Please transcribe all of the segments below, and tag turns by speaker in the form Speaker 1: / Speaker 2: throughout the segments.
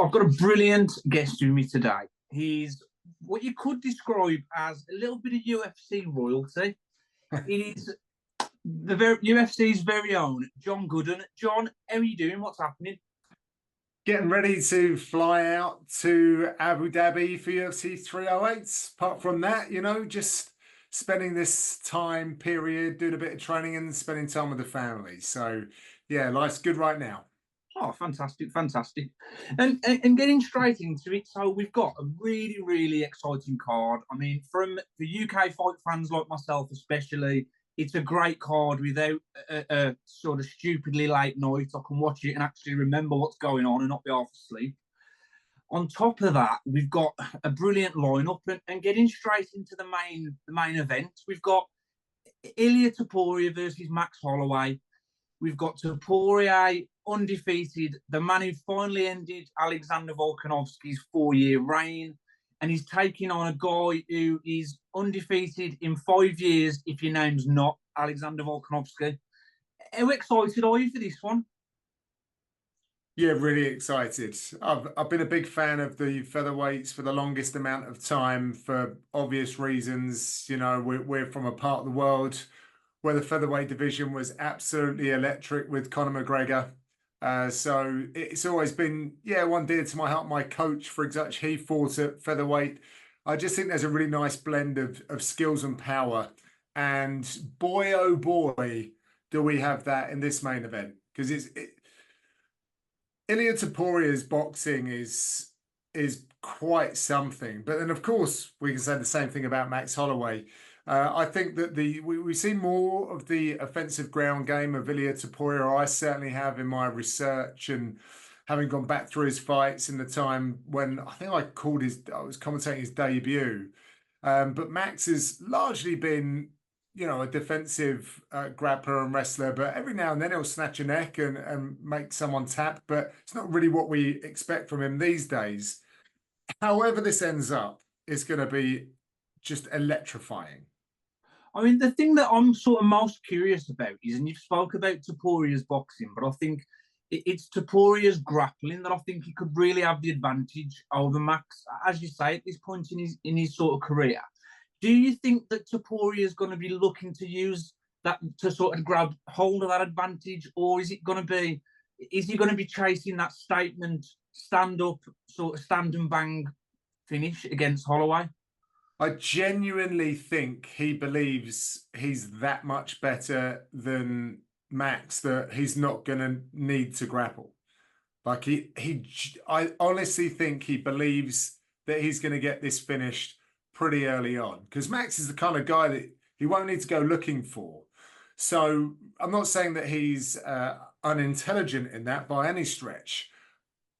Speaker 1: I've got a brilliant guest with me today. He's what you could describe as a little bit of UFC royalty. It is UFC's very own John Gooden. John, how are you doing? What's happening?
Speaker 2: Getting ready to fly out to Abu Dhabi for UFC 308. Apart from that, just spending this time period doing a bit of training and spending time with the family. So, yeah, life's good right now.
Speaker 1: Oh, fantastic, fantastic. And getting straight into it, so we've got a really, really exciting card. I mean, from the UK fight fans like myself especially, it's a great card without a sort of stupidly late night. I can watch it and actually remember what's going on and not be half asleep. On top of that, we've got a brilliant lineup and getting straight into the main event. We've got Ilia Topuria versus Max Holloway. We've got Topuria undefeated, the man who finally ended Alexander Volkanovski's 4-year reign, and he's taking on a guy who is undefeated in 5 years if your name's not Alexander Volkanovski. How excited are you for this one?
Speaker 2: Yeah, really excited. I've been a big fan of the featherweights for the longest amount of time for obvious reasons. We're from a part of the world where the featherweight division was absolutely electric with Conor McGregor. So it's always been, one dear to my heart. My coach, for example, he fought at featherweight. I just think there's a really nice blend of skills and power. And boy, oh boy, do we have that in this main event. Because Ilia Topuria's boxing is quite something. But then, of course, we can say the same thing about Max Holloway. I think that we see more of the offensive ground game of Ilia Topuria. I certainly have in my research and having gone back through his fights in the time when I think I was commentating his debut. But Max has largely been, a defensive grappler and wrestler, but every now and then he'll snatch a neck and make someone tap. But it's not really what we expect from him these days. However this ends up, it's going to be just electrifying.
Speaker 1: I mean, the thing that I'm sort of most curious about is, and you've spoke about Topuria's boxing, but I think it's Topuria's grappling that I think he could really have the advantage over Max, as you say, at this point in his sort of career. Do you think that Topuria is going to be looking to use that to sort of grab hold of that advantage, or is he going to be chasing that statement, stand up, sort of stand and bang finish against Holloway?
Speaker 2: I genuinely think he believes he's that much better than Max that he's not going to need to grapple. Like I honestly think he believes that he's going to get this finished pretty early on because Max is the kind of guy that he won't need to go looking for. So I'm not saying that he's unintelligent in that by any stretch,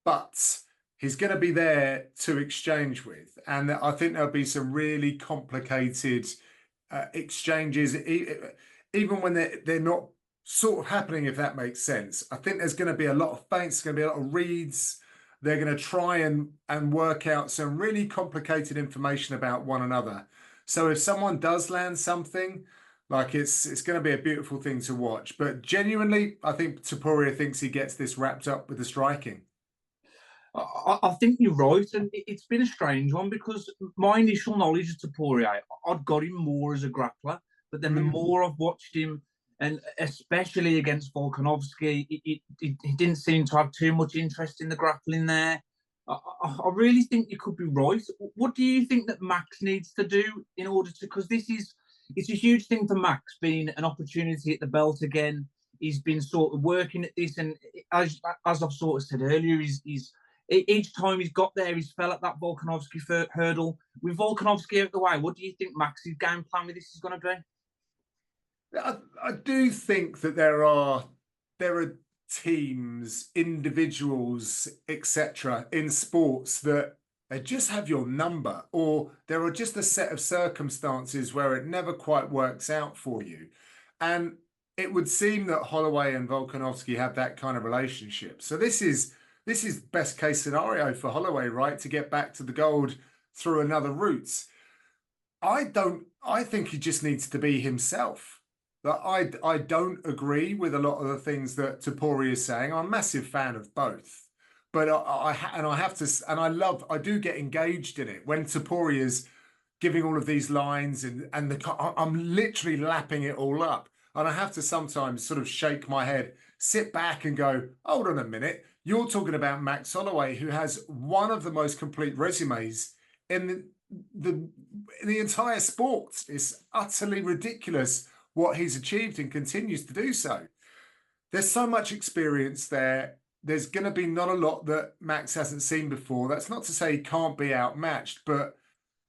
Speaker 2: but he's going to be there to exchange with. And I think there'll be some really complicated exchanges, even when they're not sort of happening, if that makes sense. I think there's going to be a lot of feints, there's going to be a lot of reads. They're going to try and work out some really complicated information about one another. So if someone does land something, like it's going to be a beautiful thing to watch. But genuinely, I think Topuria thinks he gets this wrapped up with the striking.
Speaker 1: I think you're right, and it's been a strange one because my initial knowledge of Topuria, I'd got him more as a grappler, but then the more I've watched him, and especially against Volkanovski, he didn't seem to have too much interest in the grappling there. I really think you could be right. What do you think that Max needs to do in order to? Because it's a huge thing for Max, being an opportunity at the belt again. He's been sort of working at this, and as I've sort of said earlier, he's each time he's got there, he's fell at that Volkanovski hurdle. With Volkanovski out the way, what do you think Max's game plan with this is going to be?
Speaker 2: I do think that there are teams, individuals, etc. in sports that they just have your number, or there are just a set of circumstances where it never quite works out for you. And it would seem that Holloway and Volkanovski have that kind of relationship. So this is best case scenario for Holloway, right? To get back to the gold through another route. I think he just needs to be himself. That I don't agree with a lot of the things that Topuria is saying. I'm a massive fan of both. but I have to, and I do get engaged in it when Toporia's giving all of these lines, and I'm literally lapping it all up. And I have to sometimes sort of shake my head, sit back and go, hold on a minute. You're talking about Max Holloway, who has one of the most complete resumes in the entire sport. It's utterly ridiculous what he's achieved and continues to do so. There's so much experience there. There's going to be not a lot that Max hasn't seen before. That's not to say he can't be outmatched, but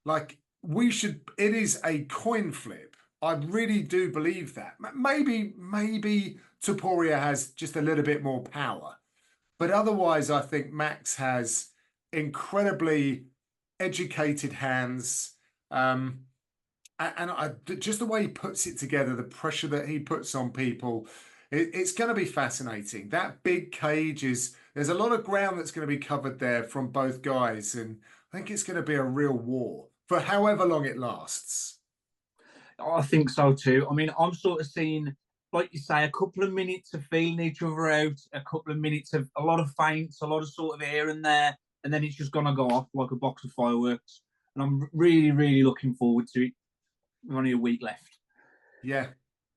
Speaker 2: like it is a coin flip. I really do believe that. Maybe Topuria has just a little bit more power. But otherwise, I think Max has incredibly educated hands. Just the way he puts it together, the pressure that he puts on people, it's going to be fascinating. That big cage there's a lot of ground that's going to be covered there from both guys. And I think it's going to be a real war for however long it lasts.
Speaker 1: I think so too. I mean, I'm sort of seeing, like you say, a couple of minutes of feeling each other out, a couple of minutes of a lot of feints, a lot of sort of here and there, and then it's just going to go off like a box of fireworks. And I'm really, really looking forward to it. We've only a week left.
Speaker 2: Yeah.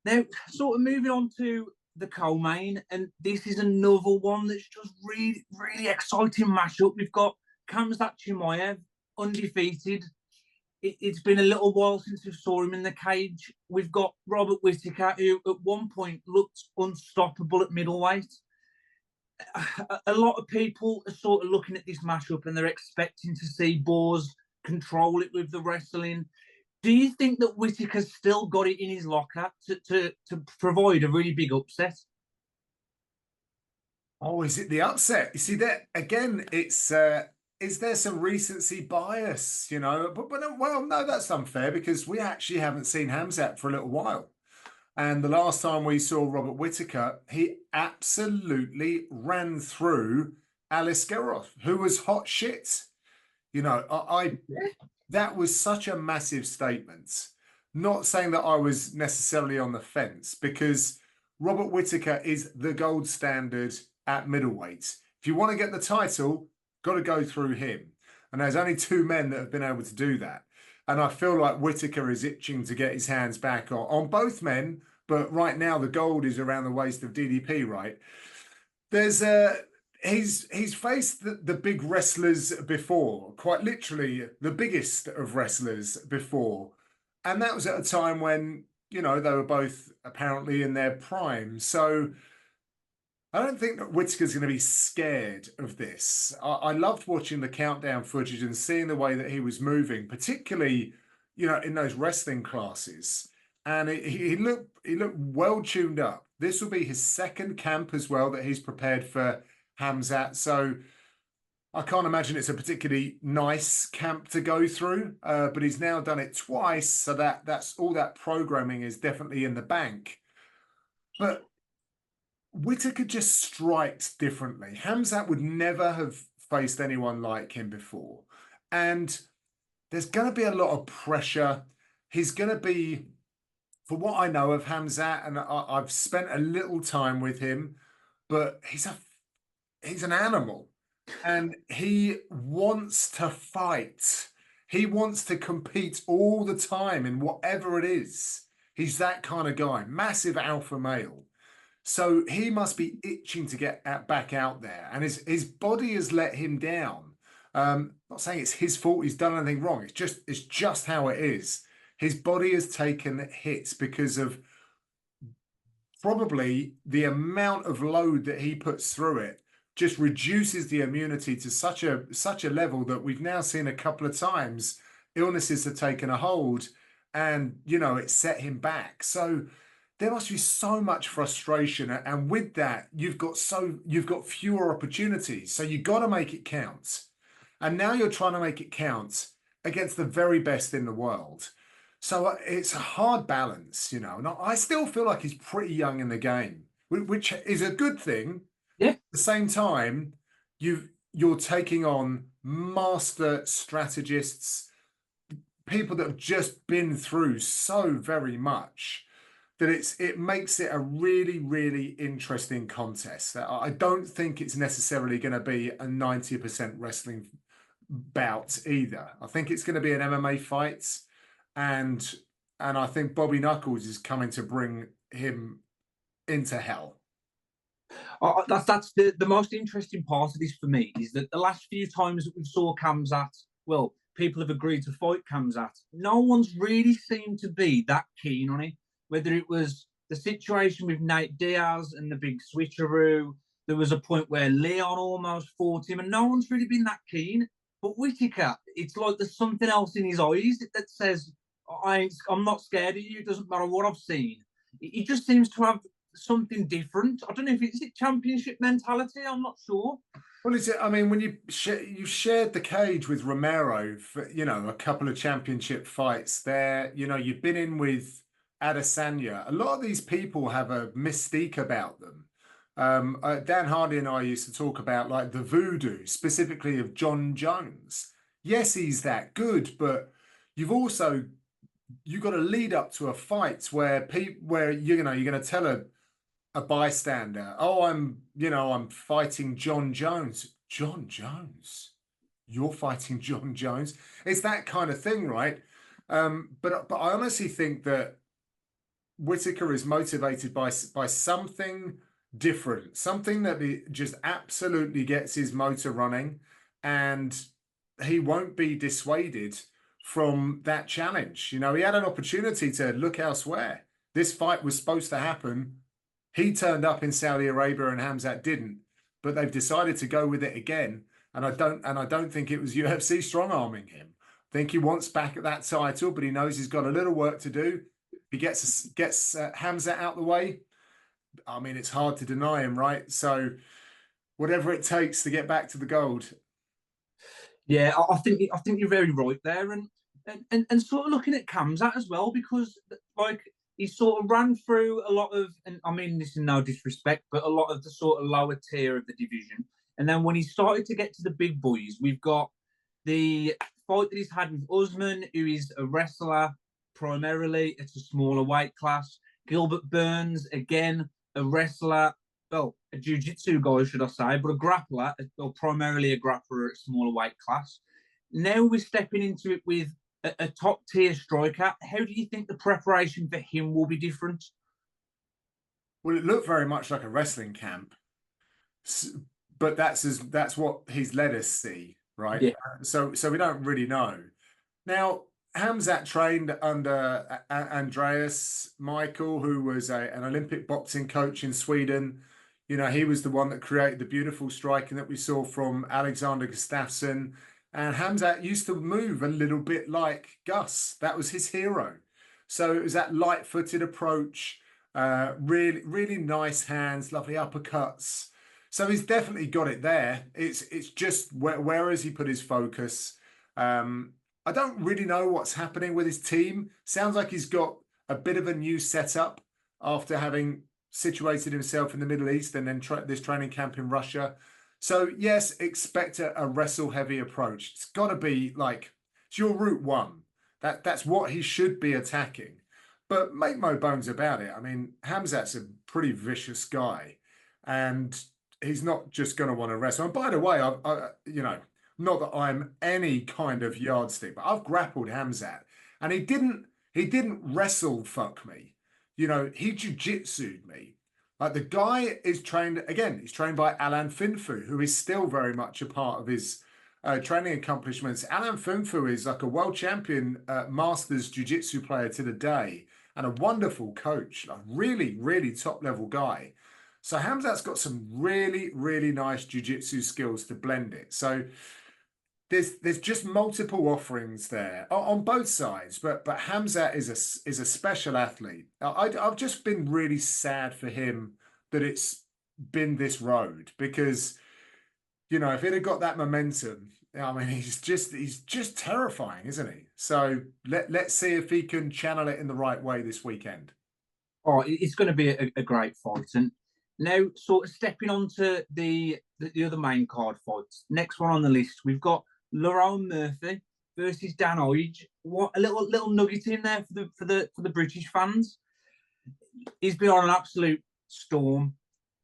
Speaker 1: Now, sort of moving on to the co-main, and this is another one that's just really, really exciting matchup. We've got Khamzat Chimaev, undefeated. It's been a little while since we saw him in the cage. We've got Robert Whittaker, who at one point looked unstoppable at middleweight. A lot of people are sort of looking at this matchup and they're expecting to see Boers control it with the wrestling. Do you think that Whittaker's still got it in his locker to provide a really big upset?
Speaker 2: Oh, is it the upset? You see that again? It's is there some recency bias? But well, no, that's unfair because we actually haven't seen Khamzat for a little while. And the last time we saw Robert Whittaker, he absolutely ran through Alice Geroff, who was hot shit. That was such a massive statement. Not saying that I was necessarily on the fence because Robert Whittaker is the gold standard at middleweight. If you want to get the title, got to go through him. And there's only two men that have been able to do that. And I feel like Whittaker is itching to get his hands back on both men. But right now, the gold is around the waist of DDP, right? He's faced the big wrestlers before, quite literally the biggest of wrestlers before. And that was at a time when, they were both apparently in their prime. So I don't think that Whittaker's going to be scared of this. I loved watching the countdown footage and seeing the way that he was moving, particularly, in those wrestling classes. And he looked well tuned up. This will be his second camp as well that he's prepared for Khamzat. So I can't imagine it's a particularly nice camp to go through, but he's now done it twice. So that's all that programming is definitely in the bank. But Whittaker just strikes differently. Khamzat would never have faced anyone like him before. And there's going to be a lot of pressure. He's going to be, for what I know of Khamzat, and I've spent a little time with him, but he's an animal. And he wants to fight. He wants to compete all the time in whatever it is. He's that kind of guy, massive alpha male. So he must be itching to get back out there. And his body has let him down. Not saying it's his fault, he's done anything wrong. It's just how it is. His body has taken hits because of probably the amount of load that he puts through it just reduces the immunity to such a level that we've now seen a couple of times illnesses have taken a hold and, it set him back. So there must be so much frustration. And with that, you've got fewer opportunities. So you've got to make it count. And now you're trying to make it count against the very best in the world. So it's a hard balance, And I still feel like he's pretty young in the game, which is a good thing.
Speaker 1: Yeah.
Speaker 2: At the same time, you're taking on master strategists, people that have just been through so very much. that it makes it a really, really interesting contest. I don't think it's necessarily going to be a 90% wrestling bout either. I think it's going to be an MMA fight, and I think Bobby Knuckles is coming to bring him into hell.
Speaker 1: That's the most interesting part of this for me, is that the last few times that we saw Khamzat, well, people have agreed to fight Khamzat. No one's really seemed to be that keen on it. Whether it was the situation with Nate Diaz and the big switcheroo, there was a point where Leon almost fought him, and no one's really been that keen. But Whittaker, it's like there's something else in his eyes that says, I'm not scared of you. It doesn't matter what I've seen. He just seems to have something different. I don't know if it's championship mentality. I'm not sure.
Speaker 2: Well, is it? I mean, when you shared the cage with Romero for, you know, a couple of championship fights there, you know, you've been in with Adesanya. A lot of these people have a mystique about them. Dan Hardy and I used to talk about like the voodoo, specifically of John Jones. Yes, he's that good, but you've got to lead up to a fight where you're going to tell a bystander, oh, I'm fighting John Jones. John Jones? You're fighting John Jones? It's that kind of thing, right? But I honestly think that Whittaker is motivated by something different, something that just absolutely gets his motor running, and he won't be dissuaded from that challenge. You know, he had an opportunity to look elsewhere. This fight was supposed to happen. He turned up in Saudi Arabia and Khamzat didn't, but they've decided to go with it again. And I don't think it was UFC strong-arming him. I think he wants back at that title, but he knows he's got a little work to do. If he gets Khamzat out the way, I mean, it's hard to deny him, right? So whatever it takes to get back to the gold.
Speaker 1: Yeah, I think you're very right there, and sort of looking at Khamzat as well, because like he sort of ran through a lot of, and I mean this in no disrespect, but a lot of the sort of lower tier of the division, and then when he started to get to the big boys, we've got the fight that he's had with Usman, who is a wrestler primarily. It's a smaller weight class. Gilbert Burns, again, a wrestler, well, a jiu-jitsu guy, should I say, but a grappler, or primarily a grappler at a smaller weight class. Now we're stepping into it with a top-tier striker. How do you think the preparation for him will be different?
Speaker 2: Well, it looked very much like a wrestling camp, but that's what he's let us see, right?
Speaker 1: Yeah.
Speaker 2: So we don't really know. Now, Khamzat trained under Andreas Michael, who was an Olympic boxing coach in Sweden. You know, he was the one that created the beautiful striking that we saw from Alexander Gustafsson. And Khamzat used to move a little bit like Gus. That was his hero. So it was that light-footed approach, really, really nice hands, lovely uppercuts. So he's definitely got it there. It's just where has he put his focus? I don't really know what's happening with his team. Sounds like he's got a bit of a new setup after having situated himself in the Middle East and then this training camp in Russia. So yes, expect a wrestle-heavy approach. It's got to be like, it's your route one. That's what he should be attacking. But make no bones about it. I mean, Khamzat's a pretty vicious guy, and he's not just going to want to wrestle. And by the way, I you know, not that I'm any kind of yardstick, but I've grappled Khamzat, and he didn't wrestle fuck me. You know, he jiu-jitsu'd me. Like, the guy is trained, again, he's trained by Alan Finfu, who is still very much a part of his training accomplishments. Alan Finfu is like a world champion masters jiu-jitsu player to the day, and a wonderful coach, a really, really top level guy. So Khamzat's got some really, really nice jiu-jitsu skills to blend it. So there's just multiple offerings there on both sides, but Khamzat is a special athlete. I've just been really sad for him that it's been this road, because, you know, if it had got that momentum, I mean, he's just terrifying, isn't he? So let's see if he can channel it in the right way this weekend.
Speaker 1: Oh, it's going to be a great fight. And now, sort of stepping on to the other main card fights. Next one on the list, we've got Lerone Murphy versus Dan Ige. What a little nugget in there for the British fans. he's been on an absolute storm.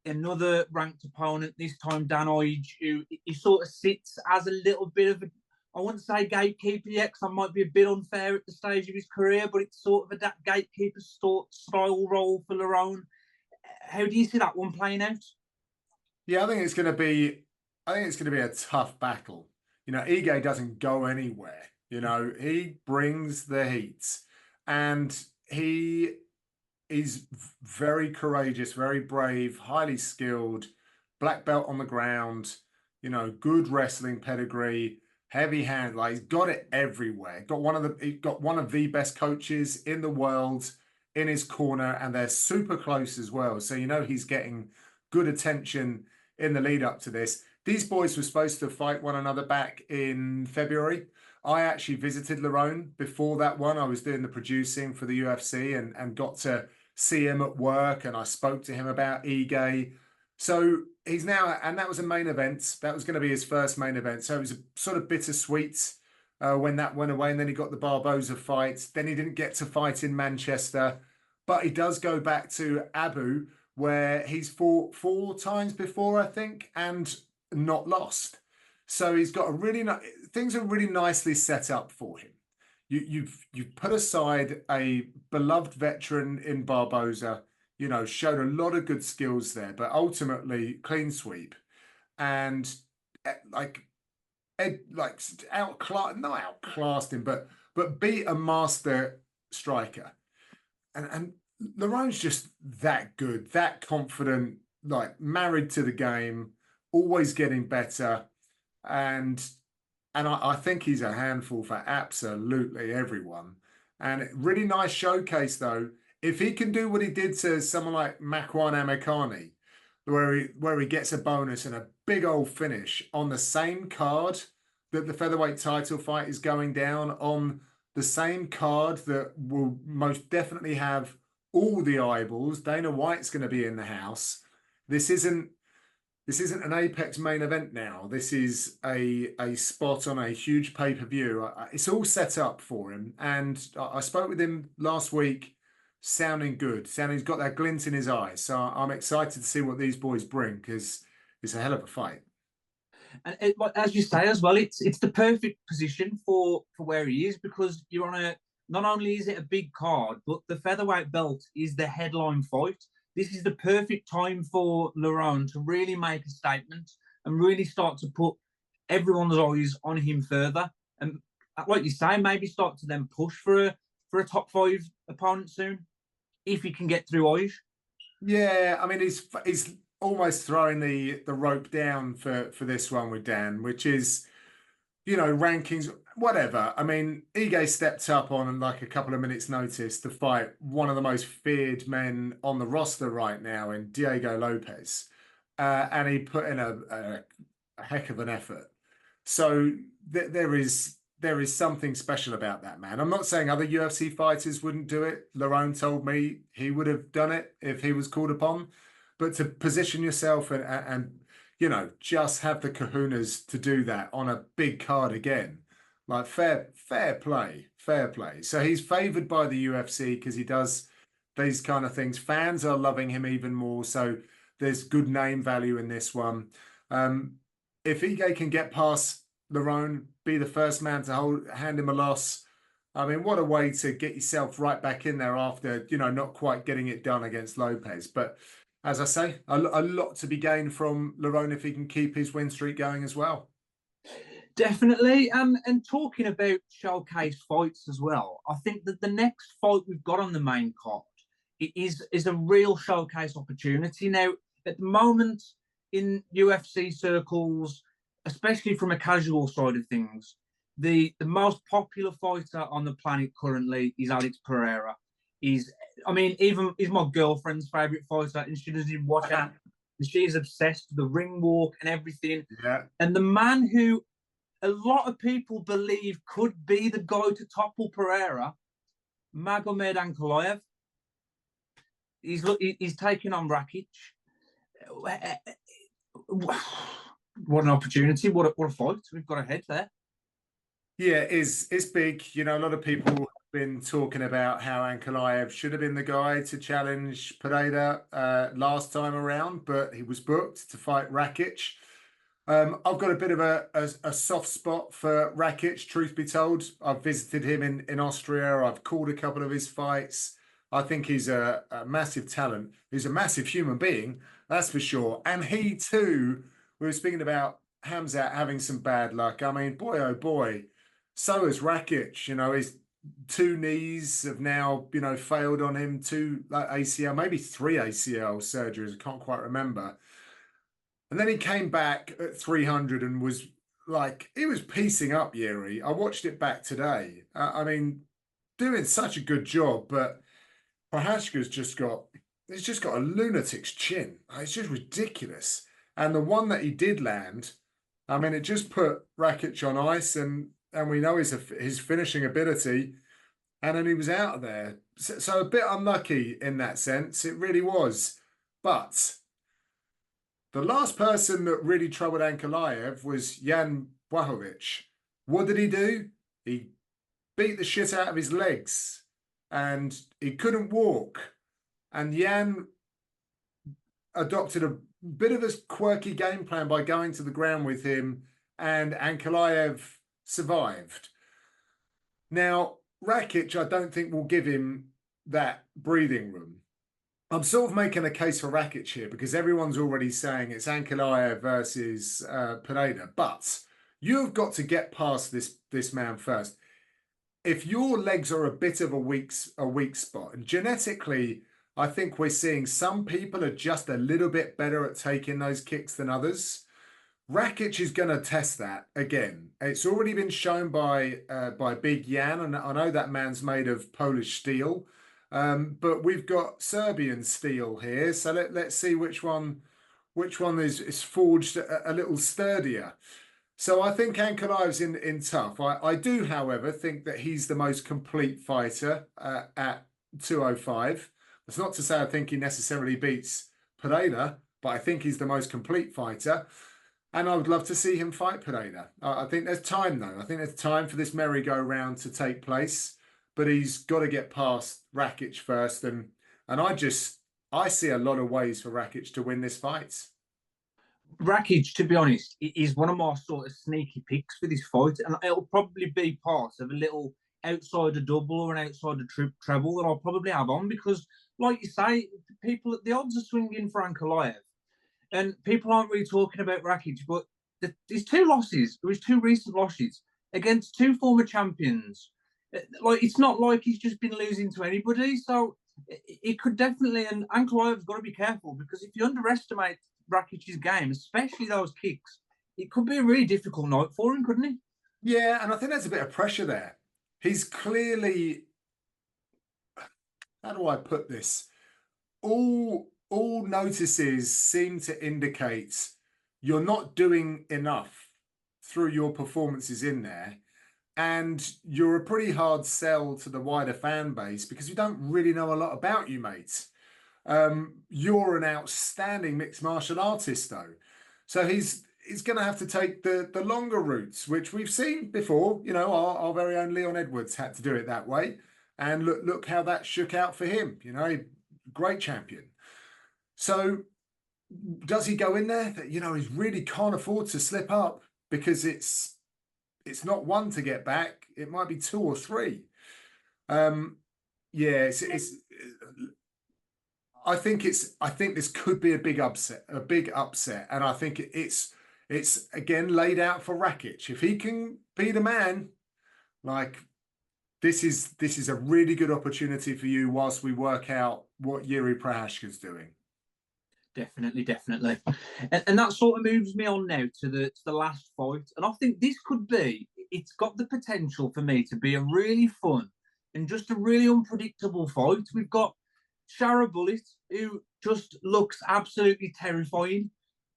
Speaker 1: Another ranked opponent, this time Dan Ige, who he sort of sits as a little bit of a, I wouldn't say gatekeeper yet, because I might be a bit unfair at the stage of his career, but it's sort of a gatekeeper style role for Lerone. How do you see that one playing out?
Speaker 2: Yeah, I think it's going to be a tough battle. You know, Ige doesn't go anywhere. You know, he brings the heat, and he is very courageous, very brave, highly skilled, black belt on the ground. You know, good wrestling pedigree, heavy hand. Like he's got it everywhere. He got one of the best coaches in the world in his corner, and they're super close as well. So you know he's getting good attention in the lead up to this. These boys were supposed to fight one another back in February. I actually visited Lerone before that one. I was doing the producing for the UFC and got to see him at work, and I spoke to him about Ige. So he's now, and that was a main event. That was going to be his first main event. So it was a sort of bittersweet when that went away, and then he got the Barboza fight. Then he didn't get to fight in Manchester, but he does go back to Abu, where he's fought 4 times before, I think, and not lost. So he's got a really things are really nicely set up for him. You've put aside a beloved veteran in Barboza, you know, showed a lot of good skills there, but ultimately clean sweep and not outclassed him, but beat a master striker. And Lerone's just that good, that confident, like married to the game, always getting better. And I think he's a handful for absolutely everyone. And really nice showcase, though. If he can do what he did to someone like Makwan Amikani, where he gets a bonus and a big old finish on the same card that the featherweight title fight is going down, on the same card that will most definitely have all the eyeballs. Dana White's going to be in the house. This isn't an Apex main event now. This is a spot on a huge pay-per-view. It's all set up for him. And I spoke with him last week, sounding good. He's got that glint in his eye. So I'm excited to see what these boys bring, because it's a hell of a fight.
Speaker 1: And as you say as well, it's the perfect position for where he is, because you're on a, not only is it a big card, but the featherweight belt is the headline fight. This is the perfect time for Lerone to really make a statement and really start to put everyone's eyes on him further. And like you say, maybe start to then push for a top 5 opponent soon, if he can get through Ige.
Speaker 2: Yeah, I mean, he's almost throwing the rope down for this one with Dan, which is, you know, rankings, whatever. I mean, Ige stepped up on like a couple of minutes' notice to fight one of the most feared men on the roster right now in Diego Lopez. And he put in a heck of an effort. So there is something special about that man. I'm not saying other UFC fighters wouldn't do it. Lerone told me he would have done it if he was called upon. But to position yourself and you know, just have the kahunas to do that on a big card again. Like fair play. So he's favored by the UFC because he does these kind of things. Fans are loving him even more. So there's good name value in this one. If Ige can get past Lerone, be the first man to hand him a loss, I mean, what a way to get yourself right back in there after, you know, not quite getting it done against Lopez. But as I say, a lot to be gained from Lerone if he can keep his win streak going as well.
Speaker 1: Definitely. And talking about showcase fights as well, I think that the next fight we've got on the main card is a real showcase opportunity. Now, at the moment in UFC circles, especially from a casual side of things, the most popular fighter on the planet currently is Alex Pereira. He's my girlfriend's favorite fighter, and she doesn't even watch it. She's obsessed with the ring walk and everything.
Speaker 2: Yeah.
Speaker 1: And the man who a lot of people believe could be the guy to topple Pereira, Magomed Ankalaev. He's taking on Rakic. What an opportunity! What a fight we've got ahead there.
Speaker 2: Yeah, it's big. You know, a lot of people been talking about how Ankalaev should have been the guy to challenge Pereira last time around, but he was booked to fight Rakic. I've got a bit of a soft spot for Rakic, truth be told. I've visited him in Austria. I've called a couple of his fights. I think he's a massive talent. He's a massive human being, that's for sure. And he too, we were speaking about Hamzat having some bad luck. I mean, boy, oh boy, so has Rakic. You know, his two knees have now, you know, failed on him, two ACL, maybe three ACL surgeries. I can't quite remember. And then he came back at 300 and was like, he was piecing up, Yuri. I watched it back today. I mean, doing such a good job, but Prohashka's he's just got a lunatic's chin. It's just ridiculous. And the one that he did land, I mean, it just put Rakic on ice, and we know his finishing ability, and then he was out of there. So a bit unlucky in that sense. It really was. But the last person that really troubled Ankalaev was Jan Błachowicz. What did he do? He beat the shit out of his legs and he couldn't walk. And Jan adopted a bit of a quirky game plan by going to the ground with him, and Ankalaev survived. Now, Rakic, I don't think will give him that breathing room. I'm sort of making a case for Rakic here because everyone's already saying it's Ankalaev versus Pereira, but you've got to get past this man first. If your legs are a bit of a weak spot, and genetically, I think we're seeing some people are just a little bit better at taking those kicks than others. Rakic is going to test that again. It's already been shown by Big Jan, and I know that man's made of Polish steel. But we've got Serbian steel here, so let's see which one is forged a little sturdier. So I think Ankalaev's in tough. I do, however, think that he's the most complete fighter at 205. That's not to say I think he necessarily beats Pereira, but I think he's the most complete fighter. And I would love to see him fight Pereira. I think there's time, though. I think there's time for this merry-go-round to take place. But he's got to get past Rakic first. And I see a lot of ways for Rakic to win this fight.
Speaker 1: Rakic, to be honest, is one of my sort of sneaky picks for this fight. And it'll probably be part of a little outsider double or an outsider treble that I'll probably have on because, like you say, the odds are swinging for Ankalaev. And people aren't really talking about Rakic, but his two recent losses against two former champions, like it's not like he's just been losing to anybody. So it could definitely, and Ankalaev's got to be careful because if you underestimate Rakic's game, especially those kicks, it could be a really difficult night for him, couldn't he?
Speaker 2: Yeah, and I think there's a bit of pressure there. He's clearly, how do I put this? All notices seem to indicate you're not doing enough through your performances in there. And you're a pretty hard sell to the wider fan base because we don't really know a lot about you, mate. You're an outstanding mixed martial artist, though. So he's going to have to take the longer routes, which we've seen before. You know, our very own Leon Edwards had to do it that way. And look how that shook out for him. You know, great champion. So does he go in there? That, you know, he really can't afford to slip up because it's not one to get back. It might be two or three. Yeah, I think this could be a big upset, and I think it's again laid out for Rakic. If he can be the man, like this is a really good opportunity for you whilst we work out what Yuri Prohashka's doing.
Speaker 1: Definitely. And that sort of moves me on now to the last fight. And I think this could be, it's got the potential for me to be a really fun and just a really unpredictable fight. We've got Shara Bullet, who just looks absolutely terrifying.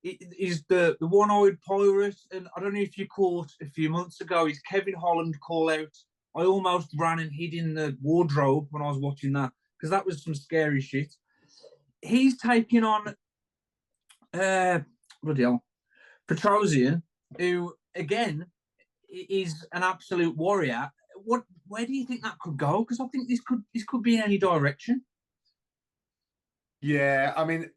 Speaker 1: He's the one-eyed pirate. And I don't know if you caught a few months ago, his Kevin Holland call out. I almost ran and hid in the wardrobe when I was watching that because that was some scary shit. He's taking on Petrosian, who again is an absolute warrior. where do you think that could go? Because I think this could be in any direction.
Speaker 2: Yeah, I mean,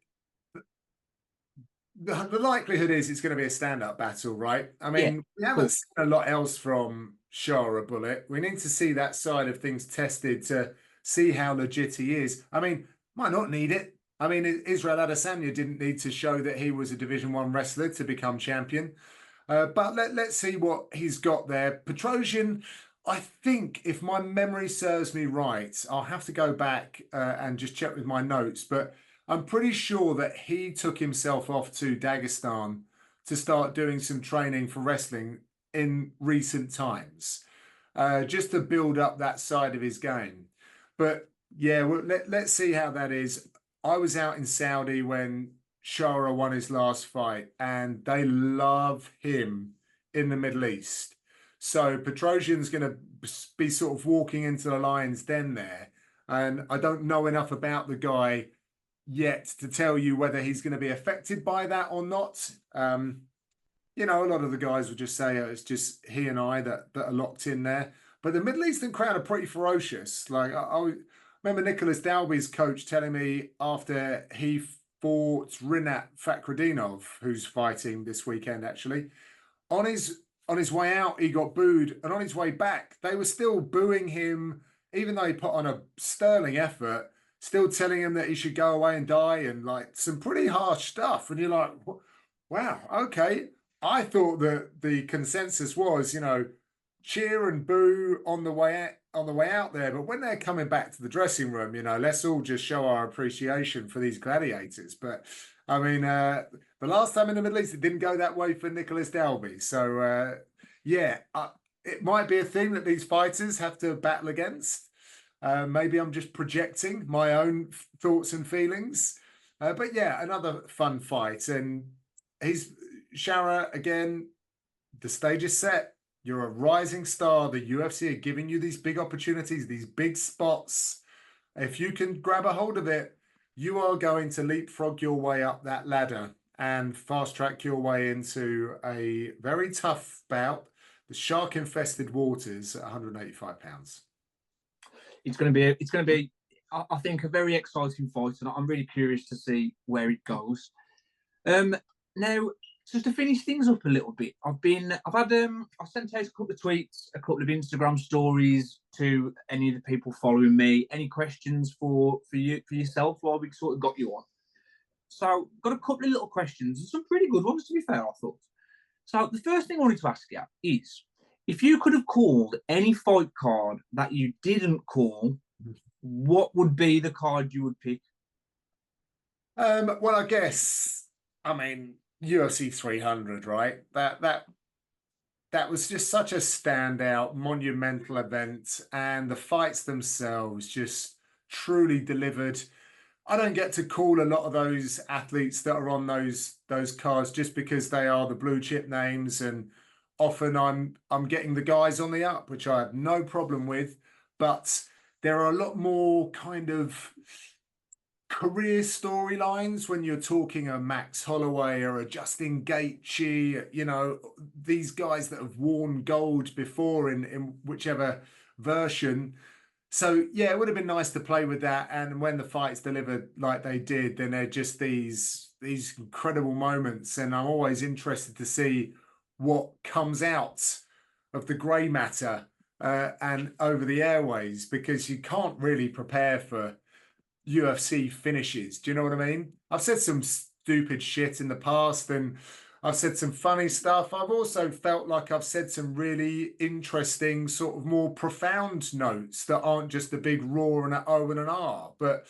Speaker 2: the likelihood is it's going to be a stand-up battle, right? I
Speaker 1: Yeah,
Speaker 2: mean, we haven't
Speaker 1: cool.
Speaker 2: seen a lot else from Shara Bullet. We need to see that side of things tested to see how legit he is. I mean, might not need it. I mean, Israel Adesanya didn't need to show that he was a Division One wrestler to become champion. But let's see what he's got there. Petrosian, I think, if my memory serves me right, I'll have to go back and just check with my notes, but I'm pretty sure that he took himself off to Dagestan to start doing some training for wrestling in recent times, just to build up that side of his game. But yeah, let's see how that is. I was out in Saudi when Shara won his last fight, and they love him in the Middle East. So Petrosian's going to be sort of walking into the Lion's Den there. And I don't know enough about the guy yet to tell you whether he's going to be affected by that or not. You know, a lot of the guys will just say, oh, it's just he and I that are locked in there. But the Middle Eastern crowd are pretty ferocious. Like, I remember Nicholas Dalby's coach telling me after he fought Rinat Fakhretdinov, who's fighting this weekend actually, on his way out he got booed, and on his way back they were still booing him, even though he put on a sterling effort, still telling him that he should go away and die, and like some pretty harsh stuff. And you're like, wow, okay. I thought that the consensus was, you know, cheer and boo on the way out there, but when they're coming back to the dressing room, you know, let's all just show our appreciation for these gladiators. But I mean, the last time in the Middle East, it didn't go that way for Nicholas Dalby. So yeah, it might be a thing that these fighters have to battle against. Maybe I'm just projecting my own thoughts and feelings. But yeah, another fun fight. And he's Shara again. The stage is set. You're a rising star. The UFC are giving you these big opportunities, these big spots. If you can grab a hold of it, you are going to leapfrog your way up that ladder and fast track your way into a very tough bout, the shark-infested waters at 185 pounds.
Speaker 1: It's going to be, I think, a very exciting fight, and I'm really curious to see where it goes. Now, just to finish things up a little bit, I sent out a couple of tweets, a couple of Instagram stories to any of the people following me. Any questions for yourself while we sort of got you on? So, got a couple of little questions, and some pretty good ones, to be fair, I thought. So, the first thing I wanted to ask you is, if you could have called any fight card that you didn't call, what would be the card you would pick?
Speaker 2: Well, I guess, I mean, UFC 300, right? That was just such a standout, monumental event, and the fights themselves just truly delivered. I don't get to call a lot of those athletes that are on those cards just because they are the blue chip names, and often I'm getting the guys on the up, which I have no problem with, but there are a lot more kind of career storylines when you're talking a Max Holloway or a Justin Gaethje, you know, these guys that have worn gold before in whichever version. So yeah, it would have been nice to play with that. And when the fights delivered like they did, then they're just these incredible moments. And I'm always interested to see what comes out of the grey matter and over the airways, because you can't really prepare for UFC finishes. Do you know what I mean? I've said some stupid shit in the past, and I've said some funny stuff. I've also felt like I've said some really interesting, sort of more profound notes that aren't just a big raw and an O and an R, but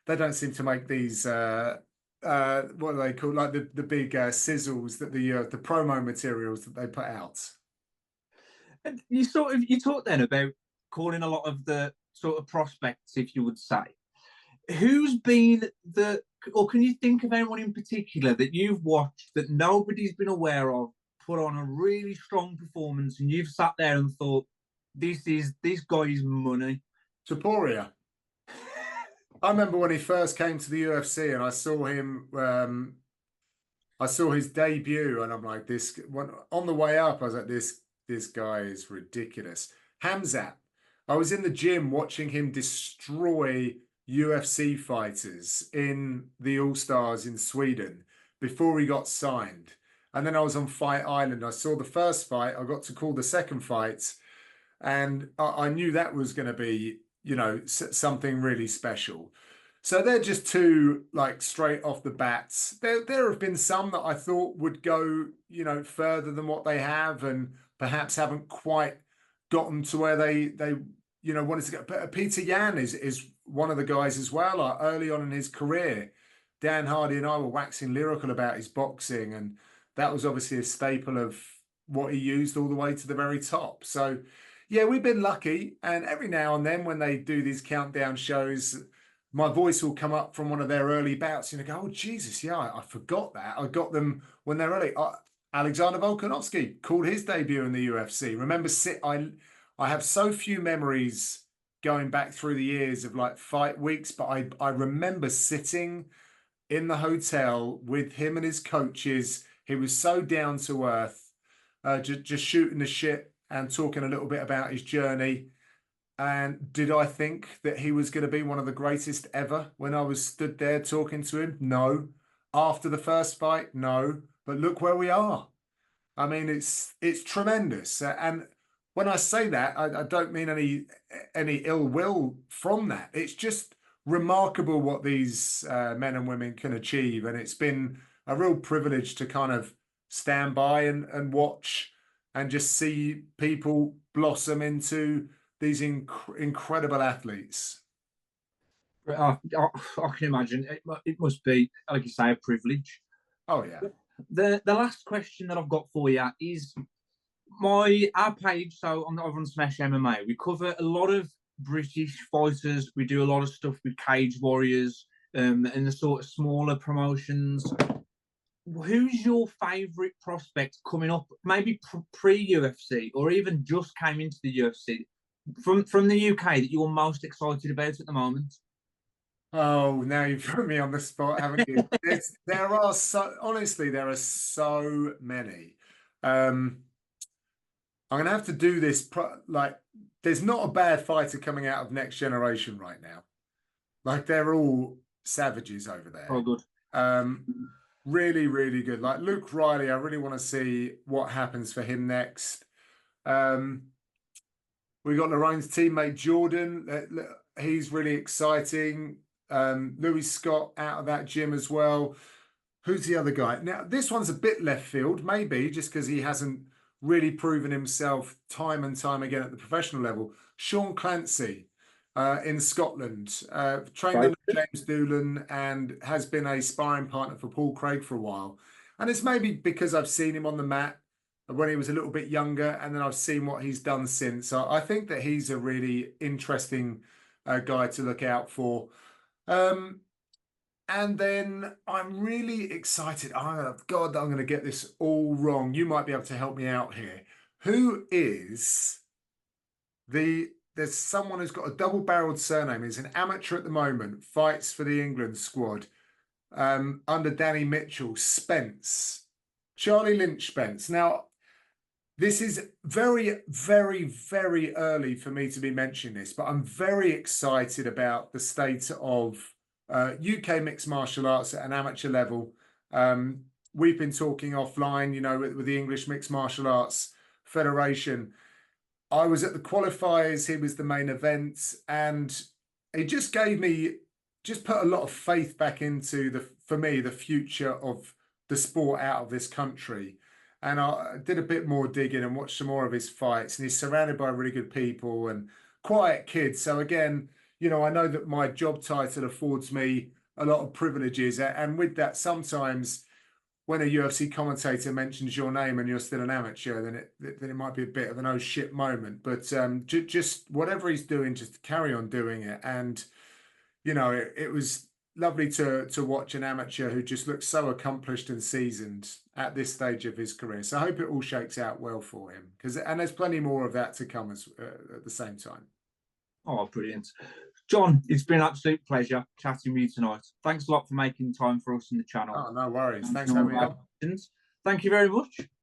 Speaker 2: they don't seem to make these what do they call, like the big sizzles that the promo materials that they put out.
Speaker 1: And you talked then about calling a lot of the sort of prospects, if you would say. Who's been or can you think of anyone in particular that you've watched that nobody's been aware of, put on a really strong performance, and you've sat there and thought, this guy's money?
Speaker 2: Topuria. I remember when he first came to the UFC and I saw him, I saw his debut, and I'm like, on the way up, I was like, this guy is ridiculous. Hamzat. I was in the gym watching him destroy UFC fighters in the All-Stars in Sweden before he got signed. And then I was on Fight Island. I saw the first fight. I got to call the second fight. And I knew that was going to be, you know, something really special. So they're just two, like, straight off the bats. There have been some that I thought would go, you know, further than what they have, and perhaps haven't quite gotten to where they you know, wanted to go. But Peter Yan is one of the guys as well. Like, early on in his career, Dan Hardy and I were waxing lyrical about his boxing, and that was obviously a staple of what he used all the way to the very top. So yeah, we've been lucky, and every now and then when they do these countdown shows, my voice will come up from one of their early bouts, and I go, "Oh Jesus, yeah, I forgot that. I got them when they're early." Alexander Volkanovski called his debut in the UFC. Remember, I have so few memories going back through the years of like fight weeks, but I remember sitting in the hotel with him and his coaches. He was so down to earth, just shooting the shit and talking a little bit about his journey. And did I think that he was going to be one of the greatest ever when I was stood there talking to him? No. After the first fight, no. But look where we are. I mean, it's tremendous. And when I say that, I don't mean any ill will from that. It's just remarkable what these men and women can achieve. And it's been a real privilege to kind of stand by and watch and just see people blossom into these incredible athletes.
Speaker 1: I can imagine it must be, like you say, a privilege.
Speaker 2: Oh yeah.
Speaker 1: The last question that I've got for you is our page. So on SMESH MMA, we cover a lot of British fighters. We do a lot of stuff with Cage Warriors and the sort of smaller promotions. Who's your favourite prospect coming up? Maybe pre-UFC, or even just came into the UFC from the UK that you're most excited about at the moment?
Speaker 2: Oh, now you've put me on the spot, haven't you? There are honestly, there are so many. I'm gonna have to do this. Like, there's not a bad fighter coming out of Next Generation right now. Like, they're all savages over there.
Speaker 1: Oh, good.
Speaker 2: Really, really good. Like Luke Riley, I really want to see what happens for him next. We got Lorraine's teammate Jordan. He's really exciting. Louis Scott out of that gym as well. Who's the other guy? Now, this one's a bit left field, maybe just because he hasn't really proven himself time and time again at the professional level. Sean Clancy in Scotland, trained under James Doolan and has been a sparring partner for Paul Craig for a while. And it's maybe because I've seen him on the mat when he was a little bit younger, and then I've seen what he's done since. So I think that he's a really interesting guy to look out for. And then I'm really excited. Oh, God, I'm going to get this all wrong. You might be able to help me out here. Who is there's someone who's got a double-barreled surname. He's an amateur at the moment, fights for the England squad under Danny Mitchell, Spence. Charlie Lynch Spence. Now, this is very, very, very early for me to be mentioning this, but I'm very excited about the state of UK mixed martial arts at an amateur level. We've been talking offline, you know, with the English Mixed Martial Arts Federation. I was at the qualifiers, he was the main event, and it just put a lot of faith back into for me, the future of the sport out of this country. And I did a bit more digging and watched some more of his fights, and he's surrounded by really good people and quiet kids. So again, you know, I know that my job title affords me a lot of privileges, and with that, sometimes when a UFC commentator mentions your name and you're still an amateur, then it might be a bit of an oh shit moment. But just whatever he's doing, just carry on doing it. And you know, it was lovely to watch an amateur who just looks so accomplished and seasoned at this stage of his career. So I hope it all shakes out well for him, and there's plenty more of that to come at the same time.
Speaker 1: Oh, brilliant. John, it's been an absolute pleasure chatting with you tonight. Thanks a lot for making time for us in the channel.
Speaker 2: Oh, no worries. Thanks for having me on.
Speaker 1: Thank you very much.